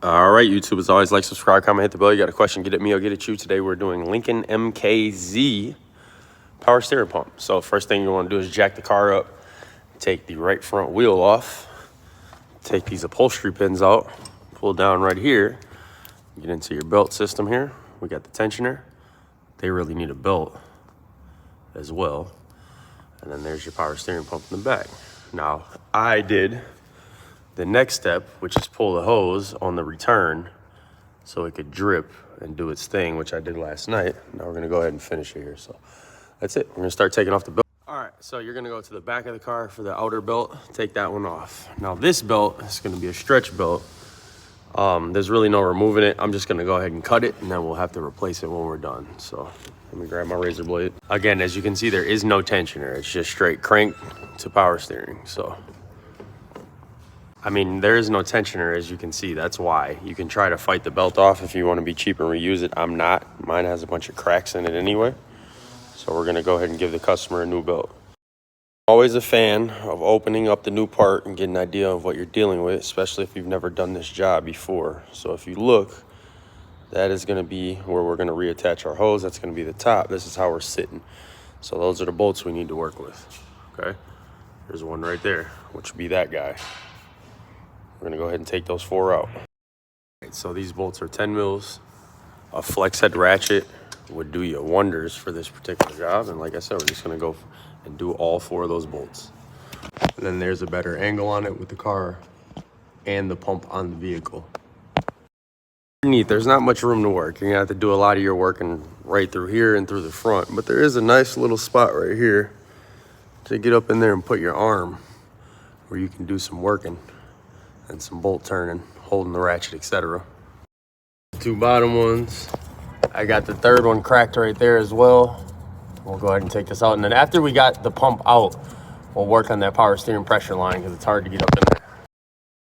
All right, YouTube, as always, like, subscribe, comment, hit the bell. You got a question, get at me, I'll get at you. Today we're doing Lincoln MKZ power steering pump. So first thing you want to do is jack the car up, take the right front wheel off, take these upholstery pins out, pull down right here, get into your belt system here. We got the tensioner. They really need a belt as well. And then there's your power steering pump in the back. Now, I did the next step, which is pull the hose on the return so it could drip and do its thing, which I did last night. Now we're gonna go ahead and finish it here. So that's it. We're gonna start taking off the belt. All right, so you're gonna go to the back of the car for the outer belt, take that one off. Now this belt is gonna be a stretch belt. There's really no removing it. I'm just gonna go ahead and cut it, and then we'll have to replace it when we're done. So let me grab my razor blade. Again, as you can see, there is no tensioner. It's just straight crank to power steering. So I mean, there is no tensioner, as you can see. That's why. You can try to fight the belt off if you want to be cheap and reuse it. I'm not. Mine has a bunch of cracks in it anyway. So we're going to go ahead and give the customer a new belt. Always a fan of opening up the new part and getting an idea of what you're dealing with, especially if you've never done this job before. So if you look, that is going to be where we're going to reattach our hose. That's going to be the top. This is how we're sitting. So those are the bolts we need to work with. Okay? There's one right there, which would be that guy. We're gonna go ahead and take those 4 out. Right, so these bolts are 10 mils. A flex head ratchet would do you wonders for this particular job. And like I said, we're just gonna go and do all 4 of those bolts. And then there's a better angle on it with the car and the pump on the vehicle. Underneath, there's not much room to work. You're gonna have to do a lot of your working right through here and through the front. But there is a nice little spot right here to get up in there and put your arm where you can do some working and some bolt turning, holding the ratchet, etc. 2 bottom ones. I got the 3rd one cracked right there as well. We'll go ahead and take this out. And then after we got the pump out, we'll work on that power steering pressure line because it's hard to get up in there.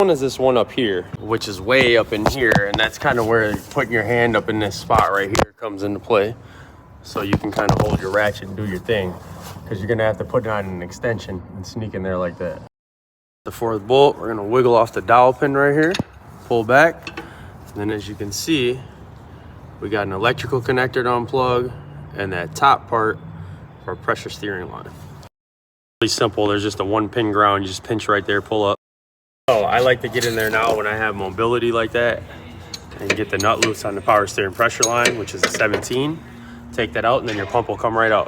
One is this one up here, which is way up in here. And that's kind of where putting your hand up in this spot right here comes into play. So you can kind of hold your ratchet and do your thing, because you're gonna have to put it on an extension and sneak in there like that. The 4th bolt, we're gonna wiggle off the dowel pin right here, pull back, and then as you can see, we got an electrical connector to unplug and that top part for a pressure steering line. Really simple. There's just a 1-pin ground. You just pinch right there, pull up. So I like to get in there now when I have mobility like that and get the nut loose on the power steering pressure line, which is a 17. Take that out and then your pump will come right out.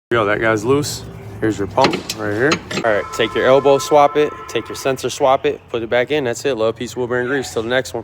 There you go, that guy's loose. Here's your pump right here. All right, take your elbow, swap it, take your sensor, swap it, put it back in. That's it. Love, peace, Wilbur, and grease. Till the next one.